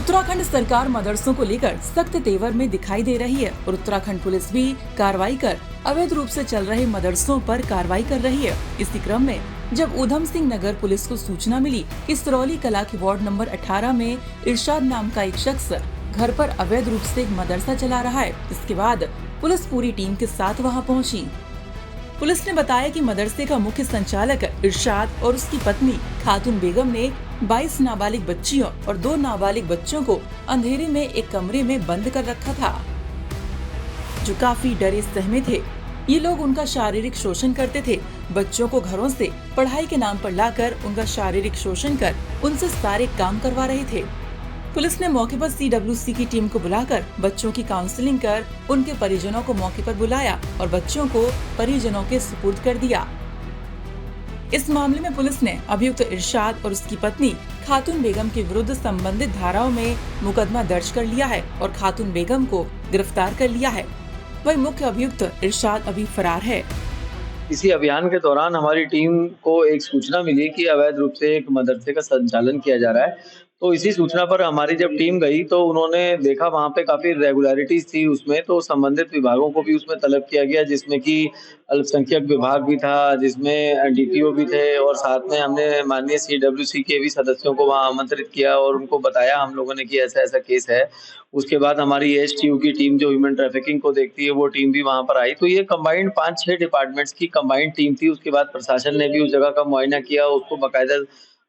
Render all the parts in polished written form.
उत्तराखंड सरकार मदरसों को लेकर सख्त तेवर में दिखाई दे रही है और उत्तराखंड पुलिस भी कार्रवाई कर अवैध रूप से चल रहे मदरसों पर कार्रवाई कर रही है। इसी क्रम में जब ऊधम सिंह नगर पुलिस को सूचना मिली कि सिरौली कला के वार्ड नंबर 18 में इरशाद नाम का एक शख्स घर पर अवैध रूप से एक मदरसा चला रहा है, इसके बाद पुलिस पूरी टीम के साथ वहां पहुंची। पुलिस ने बताया कि मदरसे का मुख्य संचालक इरशाद और उसकी पत्नी खातून बेगम ने 22 नाबालिग बच्चियों और 2 नाबालिग बच्चों को अंधेरे में एक कमरे में बंद कर रखा था, जो काफी डरे सहमे थे। ये लोग उनका शारीरिक शोषण करते थे। बच्चों को घरों से पढ़ाई के नाम पर लाकर उनका शारीरिक शोषण कर उनसे सारे काम करवा रहे थे। पुलिस ने मौके पर CWC की टीम को बुलाकर बच्चों की काउंसलिंग कर उनके परिजनों को मौके पर बुलाया और बच्चों को परिजनों के सुपुर्द कर दिया। इस मामले में पुलिस ने अभियुक्त इरशाद और उसकी पत्नी खातून बेगम के विरुद्ध संबंधित धाराओं में मुकदमा दर्ज कर लिया है और खातून बेगम को गिरफ्तार कर लिया है। वही मुख्य अभियुक्त इरशाद अभी फरार है। इसी अभियान के दौरान हमारी टीम को एक सूचना मिली कि अवैध रूप से एक मदरसे का संचालन किया जा रहा है। तो इसी सूचना पर हमारी जब टीम गई तो उन्होंने देखा वहां पे काफी रेगुलरिटीज थी उसमें, तो संबंधित विभागों को भी उसमें तलब किया गया, जिसमें कि अल्पसंख्यक विभाग भी था, जिसमें DPO भी थे और साथ में हमने माननीय CWC के भी सदस्यों को वहां आमंत्रित किया और उनको बताया हम लोगों ने कि ऐसा ऐसा केस है। उसके बाद हमारी ASTU की टीम जो ह्यूमन ट्रैफिकिंग को देखती है वो टीम भी वहां पर आई। तो ये कंबाइंड 5-6 डिपार्टमेंट्स की कंबाइंड टीम थी। उसके बाद प्रशासन ने भी उस जगह का मुआयना किया, उसको बाकायदा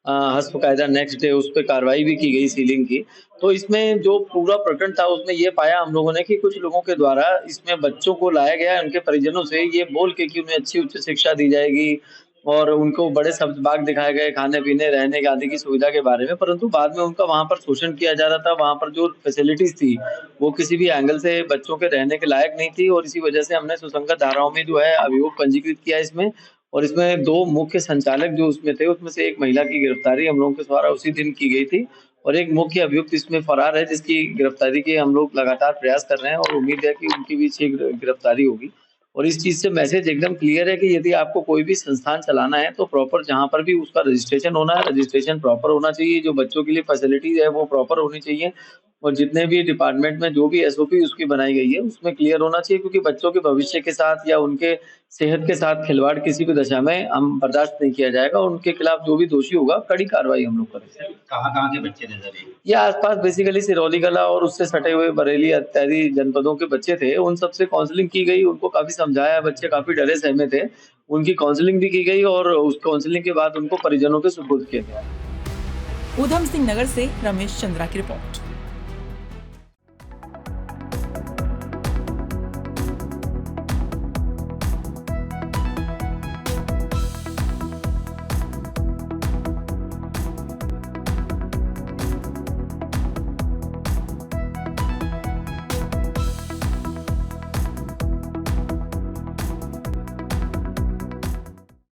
हस्बकायदा नेक्स्ट डे उस पे कार्रवाई भी की गई सीलिंग की। तो इसमें जो पूरा प्रकरण था उसमें ये पाया हम लोगों ने कि कुछ लोगों के द्वारा इसमें बच्चों को लाया गया है उनके परिजनों से ये बोल के कि उन्हें अच्छी उच्च शिक्षा दी जाएगी और उनको बड़े सब्ज बाग दिखाए गए खाने पीने रहने के आदि की सुविधा के बारे में, परंतु बाद में उनका वहां पर शोषण किया जा रहा था। वहां पर जो फैसिलिटीज थी वो किसी भी एंगल से बच्चों के रहने के लायक नहीं थी और इसी वजह से हमने सुसंगत धाराओं में जो है अभियोग पंजीकृत किया इसमें। और इसमें 2 मुख्य संचालक जो उसमें थे उसमें से एक महिला की गिरफ्तारी हम लोगों के द्वारा उसी दिन की गई थी और एक मुख्य अभियुक्त इसमें फरार है, जिसकी गिरफ्तारी के हम लोग लगातार प्रयास कर रहे हैं और उम्मीद है कि उनकी भी शीघ्र गिरफ्तारी होगी। और इस चीज से मैसेज एकदम क्लियर है कि यदि आपको कोई भी संस्थान चलाना है तो प्रॉपर जहां पर भी उसका रजिस्ट्रेशन होना है, रजिस्ट्रेशन प्रॉपर होना चाहिए। जो बच्चों के लिए फैसिलिटीज है वो प्रॉपर होनी चाहिए और जितने भी डिपार्टमेंट में जो भी SOP उसकी बनाई गई है उसमें क्लियर होना चाहिए, क्योंकि बच्चों के भविष्य के साथ या उनके सेहत के साथ खिलवाड़ किसी भी दशा में हम बर्दाश्त नहीं किया जाएगा। उनके खिलाफ जो भी दोषी होगा कड़ी कार्रवाई हम लोग करेंगे। कहाँ के बच्चे थे सर? ये आसपास बेसिकली सिरौली कला और उससे सटे हुए बरेली इत्यादि जनपदों के बच्चे थे। उन सबसे काउंसलिंग की गई, उनको काफी समझाया, बच्चे काफी डरे सहमे थे। उनकी काउंसलिंग भी की गई और उस काउंसलिंग के बाद उनको परिजनों के सुपुर्द किया गया। ऊधम सिंह नगर से रमेश चंद्रा की रिपोर्ट।